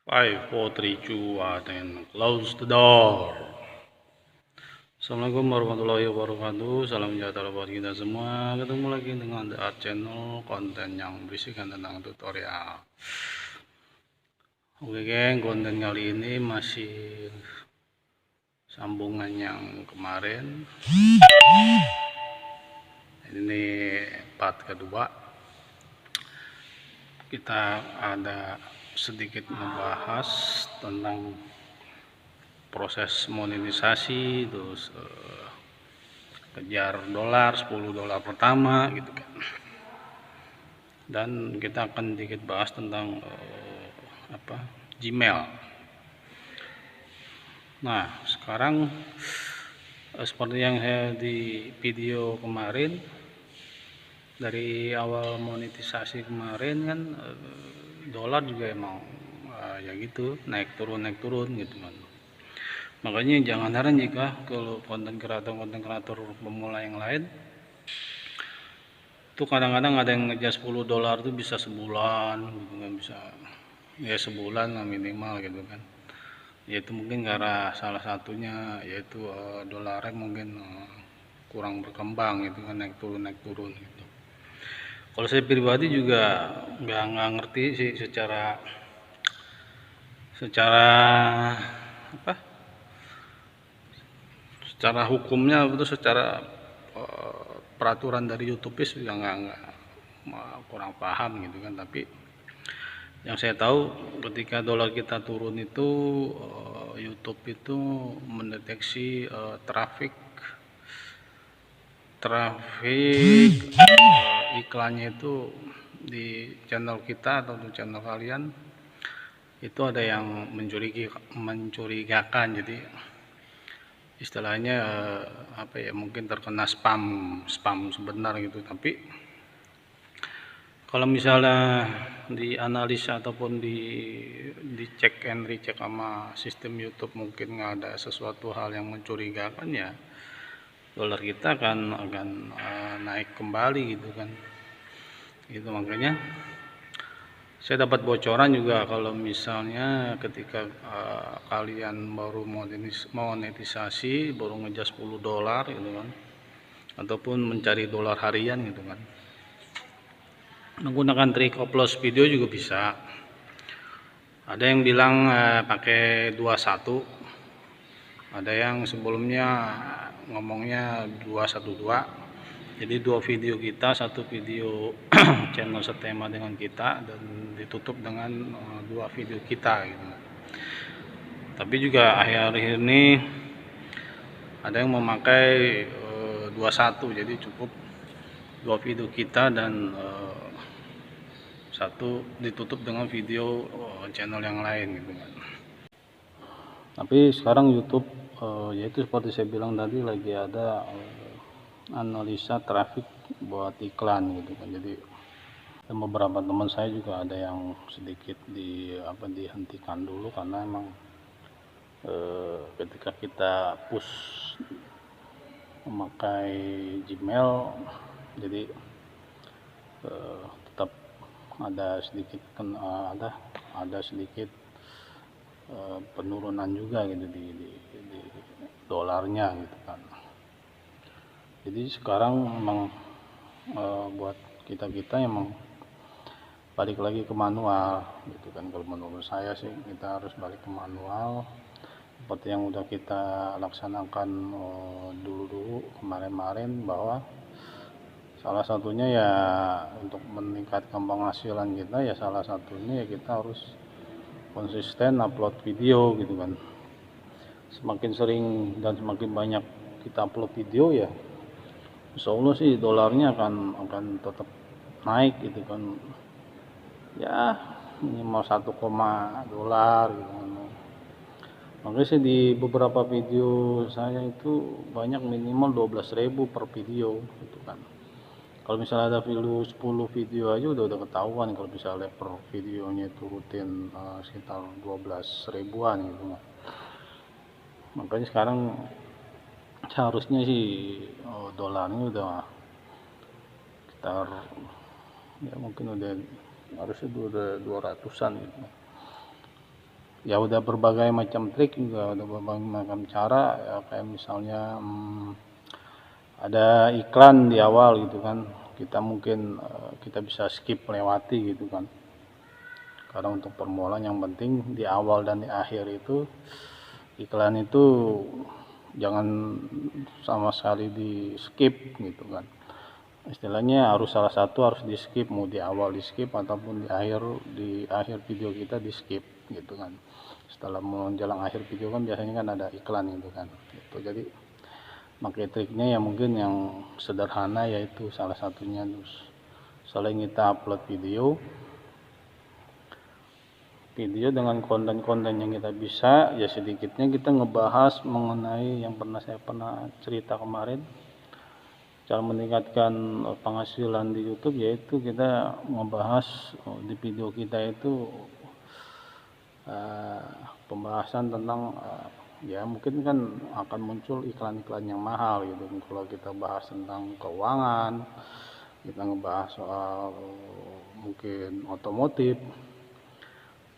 Five, four, three, two, one, and close the door. Assalamualaikum warahmatullahi wabarakatuh. Salam sejahtera buat kita semua. Ketemu lagi dengan The Art Channel, konten yang berisikan tentang tutorial. Oke geng, konten kali ini masih sambungan yang kemarin. Ini part kedua. Kita ada sedikit membahas tentang proses monetisasi, terus kejar dolar, 10 dolar pertama gitu kan. Dan kita akan sedikit bahas tentang Gmail. Nah, sekarang seperti yang saya di video kemarin, dari awal monetisasi kemarin kan dolar juga emang ya gitu, naik turun gitu kan. Makanya jangan heran jika kalau konten kreator pemula yang lain tuh kadang-kadang ada yang ngejar 10 dolar tuh bisa sebulan gitu kan, bisa ya sebulan lah minimal gitu kan. Yaitu mungkin karena salah satunya yaitu dolarnya mungkin kurang berkembang gitu kan, naik turun gitu. Kalau saya pribadi juga nggak ngerti sih secara apa, secara hukumnya itu, secara peraturan dari YouTube juga nggak kurang paham gitu kan. Tapi yang saya tahu ketika dolar kita turun itu YouTube itu mendeteksi traffic iklannya itu di channel kita atau di channel kalian itu ada yang mencurigakan. Jadi istilahnya mungkin terkena spam sebentar gitu. Tapi kalau misalnya dianalisa ataupun dicek and recheck sama sistem YouTube, mungkin nggak ada sesuatu hal yang mencurigakan, ya dolar kita akan naik kembali gitu kan. Itu makanya saya dapat bocoran juga kalau misalnya ketika kalian baru monetisasi, baru ngejar 10 dolar gitu kan, ataupun mencari dolar harian gitu kan, menggunakan trik upload video juga bisa. Ada yang bilang pakai 21, ada yang sebelumnya ngomongnya 212. Jadi dua video kita, satu video channel setema dengan kita dan ditutup dengan dua video kita gitu. Tapi juga akhir-akhir ini ada yang memakai 21, jadi cukup dua video kita dan satu ditutup dengan video channel yang lain gitu kan. Tapi sekarang YouTube yaitu seperti saya bilang tadi, lagi ada analisa traffic buat iklan gitu kan. Jadi beberapa teman saya juga ada yang sedikit dihentikan dulu karena emang ketika kita push memakai Gmail, jadi tetap ada sedikit penurunan juga gitu di dolarnya gitu kan. Jadi sekarang memang buat kita emang balik lagi ke manual gitu kan. Kalau menurut saya sih kita harus balik ke manual seperti yang udah kita laksanakan dulu kemarin, bahwa salah satunya ya untuk meningkatkan penghasilan kita, ya salah satunya ya kita harus konsisten upload video gitu kan. Semakin sering dan semakin banyak kita upload video, ya insya Allah sih dolarnya akan tetap naik gitu kan, ya minimal 1, dolar gitu kan. Makanya sih di beberapa video saya itu banyak minimal 12.000 per video gitu kan. Kalau misalnya ada 10 video aja udah ketahuan kalau misalnya per videonya itu rutin sekitar 12 ribuan gitu. Makanya sekarang seharusnya sih dolarnya udah sekitar ya mungkin udah harusnya udah 200-an gitu. ya udah berbagai macam trik juga, udah berbagai macam cara ya, kayak misalnya ada iklan di awal gitu kan, kita mungkin kita bisa skip melewati gitu kan. Karena untuk permulaan yang penting di awal dan di akhir itu iklan itu jangan sama sekali di skip gitu kan. Istilahnya harus salah satu harus di skip, mau di awal di skip ataupun di akhir video kita di skip gitu kan. Setelah menjelang akhir video kan biasanya kan ada iklan gitu kan. Gitu. Jadi pakai triknya ya mungkin yang sederhana, yaitu salah satunya terus selain kita upload video dengan konten-konten yang kita bisa, ya sedikitnya kita ngebahas mengenai yang saya pernah cerita kemarin, cara meningkatkan penghasilan di YouTube, yaitu kita ngebahas di video kita itu pembahasan tentang ya mungkin kan akan muncul iklan-iklan yang mahal gitu. Kalau kita bahas tentang keuangan, kita ngebahas soal mungkin otomotif,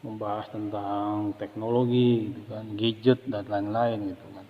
membahas tentang teknologi gitu kan, gadget dan lain-lain gitu kan.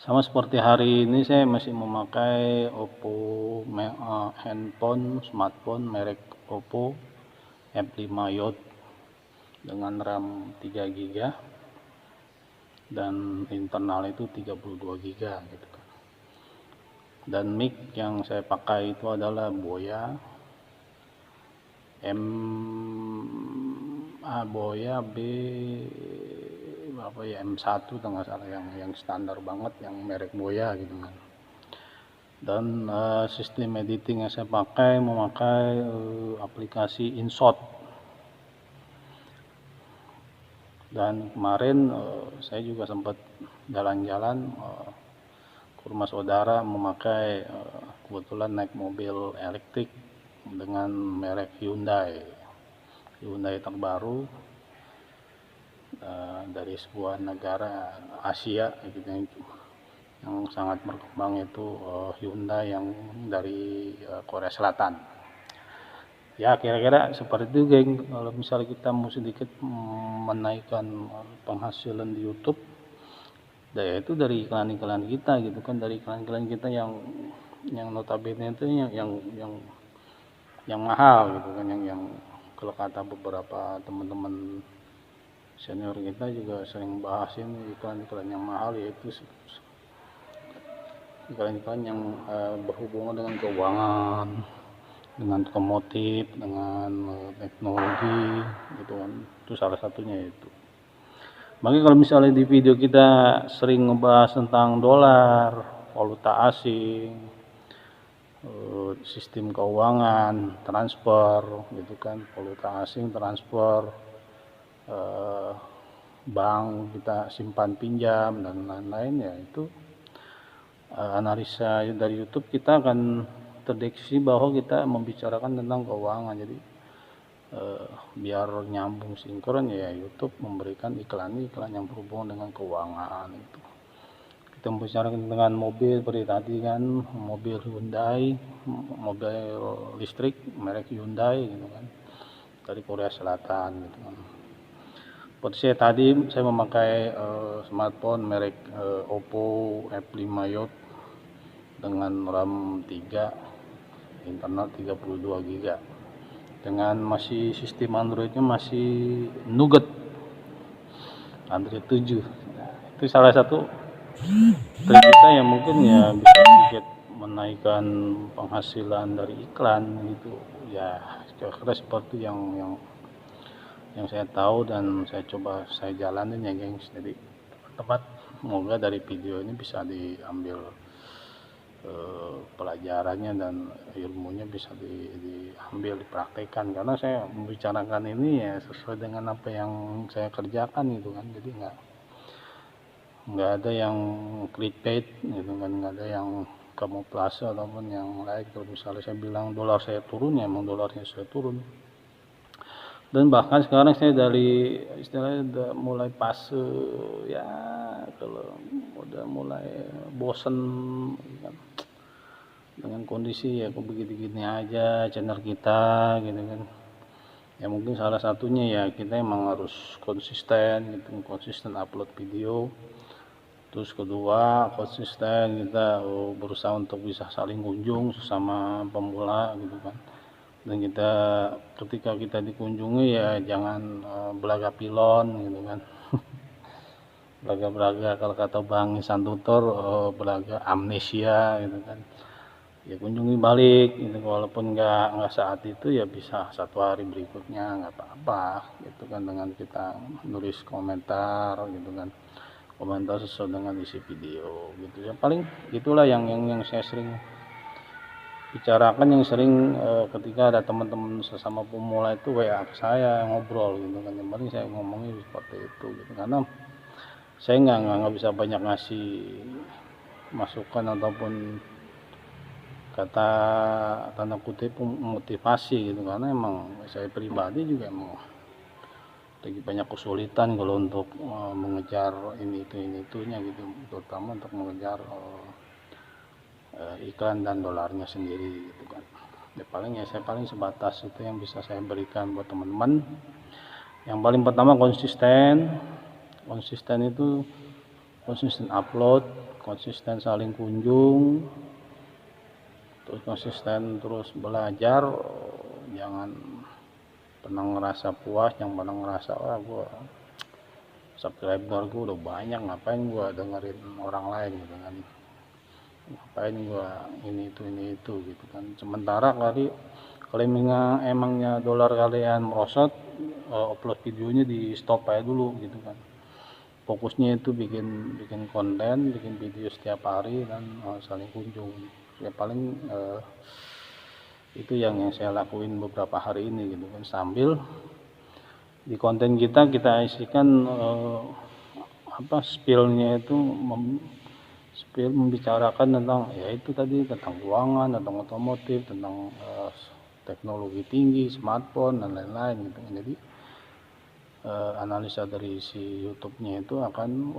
Sama seperti hari ini saya masih memakai Oppo handphone smartphone merek Oppo F5 Youth dengan RAM 3 GB dan internal itu 32 GB gitu kan. Dan mic yang saya pakai itu adalah Boya Boya B berapa ya, M1 kalau nggak salah, yang standar banget, yang merek Boya gitu kan. Dan sistem editing yang saya pakai memakai aplikasi InShot. Dan kemarin saya juga sempat jalan-jalan ke rumah saudara memakai kebetulan naik mobil elektrik dengan merek Hyundai terbaru dari sebuah negara Asia gitu, yang sangat berkembang, itu Hyundai yang dari Korea Selatan. Ya kira-kira seperti itu geng. Kalau misalnya kita mau sedikit menaikkan penghasilan di YouTube, itu dari iklan-iklan kita gitu kan, dari iklan-iklan kita yang notabene itu yang mahal gitu kan, yang kalau kata beberapa teman-teman senior kita juga sering bahas ini iklan-iklan yang mahal, yaitu iklan-iklan yang berhubungan dengan keuangan, dengan otomotif, dengan teknologi gitu kan. Itu salah satunya itu. Makanya kalau misalnya di video kita sering ngebahas tentang dolar, valuta asing, sistem keuangan, transfer gitu kan, valuta asing, transfer, bank kita simpan pinjam dan lain-lain, ya itu analisa dari YouTube kita akan terdeteksi bahwa kita membicarakan tentang keuangan. Jadi biar nyambung sinkron ya YouTube memberikan iklan-iklan yang berhubungan dengan keuangan itu. Kita membicarakan dengan mobil seperti tadi kan, mobil Hyundai, mobil listrik merek Hyundai gitu kan, dari Korea Selatan gitu kan. Seperti saya tadi saya memakai smartphone merek Oppo F5 Youth dengan RAM 3, internal 32 GB, dengan masih sistem Androidnya masih Nougat Android 7. Itu salah satu trik kita yang mungkin ya bisa sedikit menaikkan penghasilan dari iklan gitu ya. Kira-kira seperti yang saya tahu dan saya jalanin ya gengs. Jadi teman-teman, semoga dari video ini bisa diambil pelajarannya dan ilmunya bisa diambil, dipraktekkan, karena saya membicarakan ini ya sesuai dengan apa yang saya kerjakan gitu kan. Jadi nggak ada yang clickbait gitu kan, nggak ada yang kamuflase ataupun yang lain. Kalau misalnya saya bilang dolar saya turun, ya emang dolarnya saya turun. Dan bahkan sekarang saya dari istilahnya udah mulai fase ya, kalau udah mulai bosen kan, dengan kondisi ya kok begini-gini aja channel kita gitu kan. Ya mungkin salah satunya ya kita emang harus konsisten gitu, konsisten upload video. Terus kedua, konsisten kita berusaha untuk bisa saling kunjung sesama pemula gitu kan. Dan kita ketika kita dikunjungi ya jangan belaga pilon gitu kan. Belaga-belaga kalau kata Bang Isan Tutor, belaga amnesia gitu kan. Ya kunjungi balik gitu, walaupun nggak saat itu ya bisa satu hari berikutnya nggak apa-apa gitu kan, dengan kita nulis komentar gitu kan, komentar sesuai dengan isi video gitu ya. Paling itulah yang saya sering bicarakan, yang sering ketika ada teman-teman sesama pemula itu WA ke saya ngobrol gitu kan, yang paling saya ngomongnya seperti itu gitu, karena saya nggak bisa banyak ngasih masukan ataupun kata tanda kutip motivasi gitu, karena emang saya pribadi juga emang lagi banyak kesulitan kalau untuk mengejar itunya gitu, terutama untuk mengejar iklan dan dolarnya sendiri gitu kan. Ya saya paling sebatas itu yang bisa saya berikan buat teman-teman. Yang paling pertama konsisten itu konsisten upload, konsisten saling kunjung, terus konsisten terus belajar, jangan pernah ngerasa puas, jangan pernah ngerasa gua subscriber gua udah banyak, ngapain gua dengerin orang lain gitu kan, ngapain gua ini itu gitu kan. Sementara kali kalau emangnya dolar kalian merosot, upload videonya di stop aja dulu gitu kan, fokusnya itu bikin konten, bikin video setiap hari dan saling kunjung ya. Paling itu yang saya lakuin beberapa hari ini gitu kan, sambil di konten kita isikan spillnya itu membicarakan tentang ya itu tadi, tentang keuangan, tentang otomotif, tentang teknologi tinggi, smartphone dan lain-lain gitu. Jadi analisa dari si YouTube-nya itu akan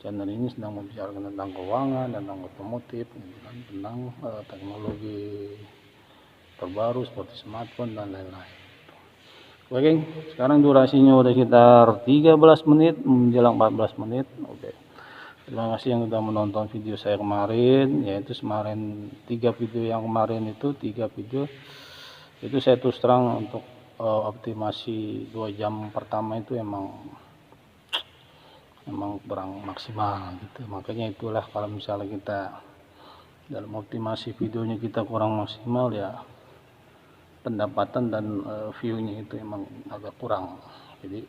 channel ini sedang membicarakan tentang keuangan, tentang otomotif gitu kan, tentang teknologi terbaru seperti smartphone dan lain-lain. Oke geng, sekarang durasinya udah sekitar 13 menit menjelang 14 menit. Oke, terima kasih yang sudah menonton video saya kemarin, yaitu kemarin 3 video yang kemarin itu 3 video itu saya terus terang untuk optimasi 2 jam pertama itu emang kurang maksimal gitu. Makanya itulah kalau misalnya kita dalam optimasi videonya kita kurang maksimal ya, pendapatan dan view-nya itu emang agak kurang. Jadi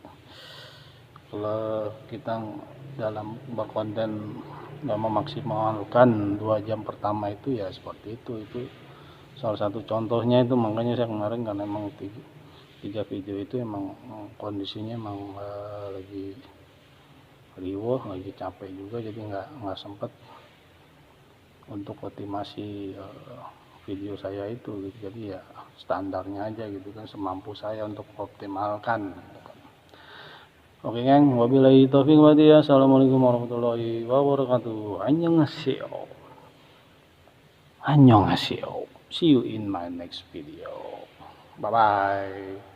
kalau kita dalam berkonten nggak memaksimalkan 2 jam pertama itu ya seperti itu salah satu contohnya itu. Makanya saya kemarin karena emang 3 video itu emang kondisinya emang lagi riweuh, lagi capek juga, jadi nggak sempet untuk optimasi video saya itu gitu. Jadi ya standarnya aja gitu kan, semampu saya untuk optimalkan gitu kan. Oke geng, wabillahi taufiq walhidayah. Assalamualaikum warahmatullahi wabarakatuh. Annyeonghaseyo. See you in my next video. Bye bye.